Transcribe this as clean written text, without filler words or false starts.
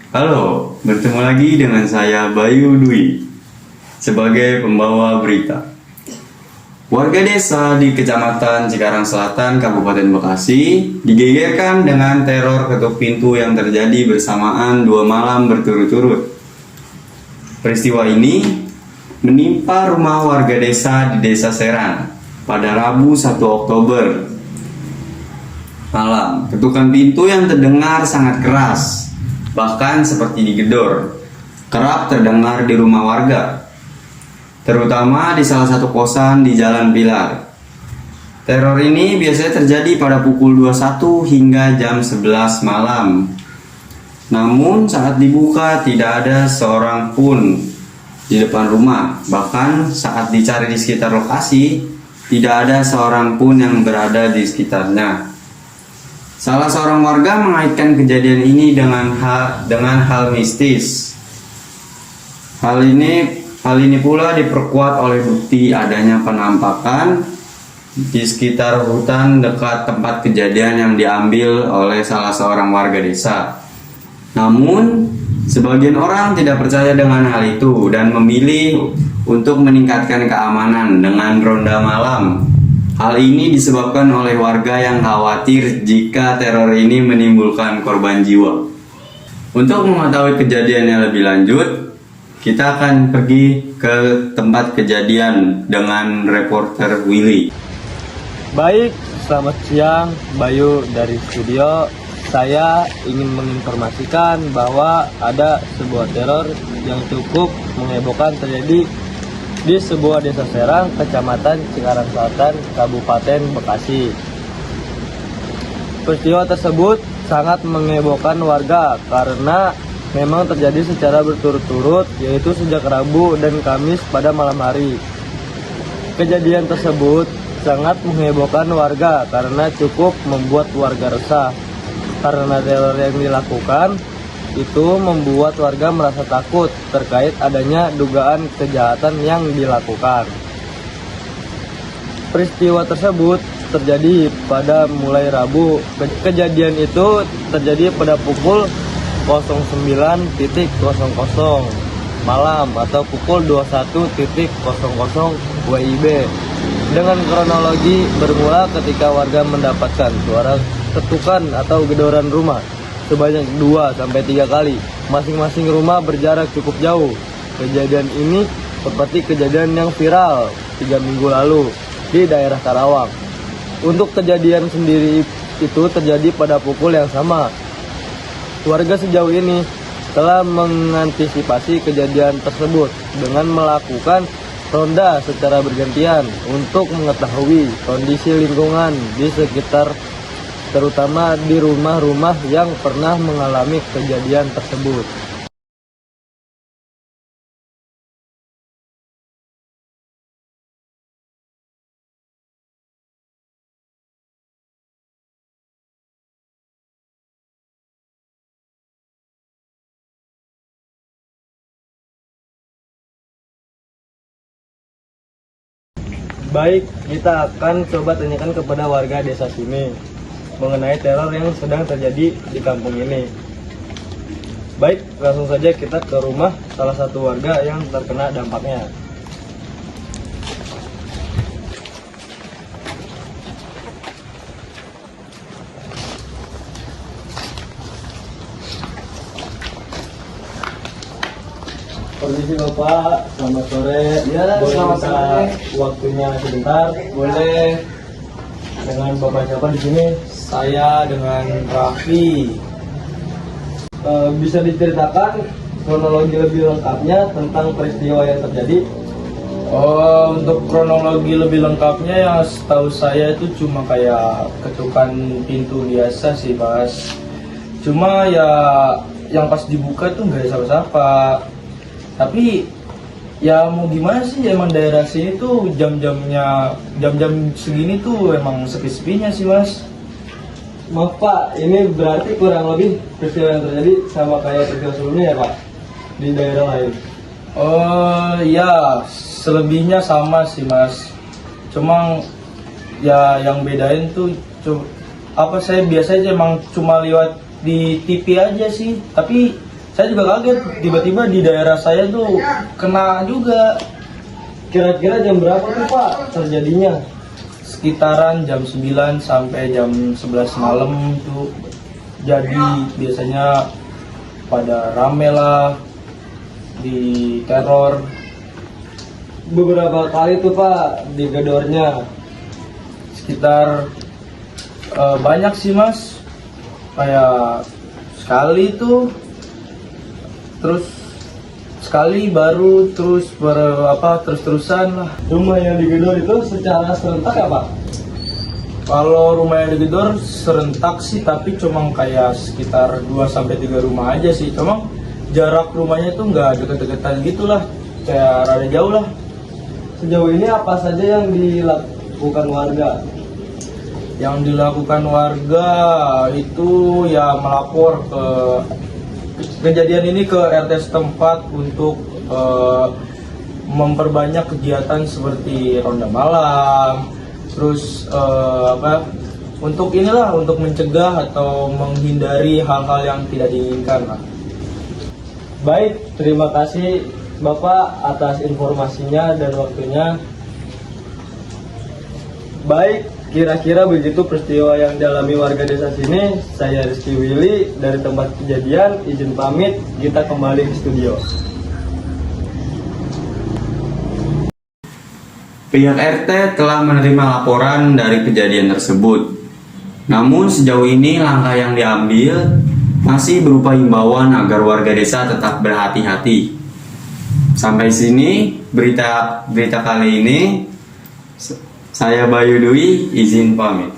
Halo, bertemu lagi dengan saya Bayu Dwi sebagai pembawa berita. Warga desa di Kecamatan Cikarang Selatan, Kabupaten Bekasi digegerkan dengan teror ketuk pintu yang terjadi bersamaan 2 malam berturut-turut. Peristiwa ini menimpa rumah warga desa di Desa Serang pada Rabu 1 Oktober malam. Ketukan pintu yang terdengar sangat keras, bahkan seperti digedor, kerap terdengar di rumah warga, terutama di salah satu kosan di Jalan Pilar. Teror ini biasanya terjadi pada pukul 21 hingga jam 11 malam. Namun saat dibuka tidak ada seorang pun di depan rumah. Bahkan saat dicari di sekitar lokasi, tidak ada seorang pun yang berada di sekitarnya. Salah seorang warga mengaitkan kejadian ini dengan hal mistis. Hal ini pula diperkuat oleh bukti adanya penampakan di sekitar hutan dekat tempat kejadian yang diambil oleh salah seorang warga desa. Namun, sebagian orang tidak percaya dengan hal itu dan memilih untuk meningkatkan keamanan dengan ronda malam. Hal ini disebabkan oleh warga yang khawatir jika teror ini menimbulkan korban jiwa. Untuk mengetahui kejadiannya lebih lanjut, kita akan pergi ke tempat kejadian dengan reporter Willy. Baik, selamat siang, Bayu dari studio. Saya ingin menginformasikan bahwa ada sebuah teror yang cukup menghebohkan terjadi di sebuah desa Serang, Kecamatan Cikarang Selatan, Kabupaten Bekasi. Peristiwa tersebut sangat menghebohkan warga karena memang terjadi secara berturut-turut, yaitu sejak Rabu dan Kamis pada malam hari. Kejadian tersebut sangat menghebohkan warga karena cukup membuat warga resah. Karena teror yang dilakukan itu membuat warga merasa takut terkait adanya dugaan kejahatan yang dilakukan. Peristiwa tersebut terjadi pada mulai Rabu. Kejadian itu terjadi pada pukul 09.00 malam atau pukul 21.00 WIB. Dengan kronologi bermula ketika warga mendapatkan suara ketukan atau gedoran rumah sebanyak 2-3 kali. Masing-masing rumah berjarak cukup jauh. Kejadian ini seperti kejadian yang viral 3 minggu lalu di daerah Karawang. Untuk kejadian sendiri itu terjadi pada pukul yang sama. Warga sejauh ini telah mengantisipasi kejadian tersebut dengan melakukan ronda secara bergantian untuk mengetahui kondisi lingkungan di sekitar, terutama di rumah-rumah yang pernah mengalami kejadian tersebut. Baik, kita akan coba tanyakan kepada warga desa sini mengenai teror yang sedang terjadi di kampung ini. Baik, langsung saja kita ke rumah salah satu warga yang terkena dampaknya. Kondisi Bapak, selamat sore. Ya, boleh selamat minta sore. waktunya sebentar? Boleh. Dengan Bapak siapa di sini? Saya dengan Raffi. Bisa diceritakan kronologi lebih lengkapnya tentang peristiwa yang terjadi? Untuk kronologi lebih lengkapnya yang setahu saya itu cuma kayak ketukan pintu biasa sih, Mas. Cuma ya yang pas dibuka tuh nggak ada siapa-siapa. Tapi ya mau gimana sih, emang daerah sini tuh jam-jam segini tuh emang sepi-sepinya sih, Mas. Maaf Pak, ini berarti kurang lebih peristiwa yang terjadi sama kayak peristiwa sebelumnya ya Pak? Di daerah lain? Ya selebihnya sama sih, Mas. Cuma ya yang bedain tuh saya biasanya emang cuma lihat di TV aja sih. Tapi Saya juga kaget, tiba-tiba di daerah saya tuh kena juga. Kira-kira jam berapa tuh Pak terjadinya? Sekitaran jam 9 sampai jam 11 malam tuh. Jadi biasanya pada rame lah, di teror. Beberapa kali tuh Pak digedornya. Sekitar banyak sih Mas, kayak sekali tuh, terus sekali baru terus terus-terusan lah. Rumah yang digedor itu secara serentak ya Pak? Kalau rumah yang digedor serentak sih, tapi cuma kayak sekitar 2-3 rumah aja sih. Cuma jarak rumahnya tuh nggak deket-deketan gitu lah, kayak rada jauh lah. Sejauh ini apa saja yang dilakukan warga? Yang dilakukan warga itu ya melapor ke kejadian ini ke RT setempat untuk memperbanyak kegiatan seperti ronda malam, terus untuk inilah, untuk mencegah atau menghindari hal-hal yang tidak diinginkan lah. Baik, terima kasih Bapak atas informasinya dan waktunya. Baik, kira-kira begitu peristiwa yang dialami warga desa sini. Saya Rizky Willy dari tempat kejadian, izin pamit, kita kembali ke studio. Pihak RT telah menerima laporan dari kejadian tersebut. Namun sejauh ini langkah yang diambil masih berupa himbauan agar warga desa tetap berhati-hati. Sampai sini berita kali ini. Saya Bayu Dwi, izin pamit.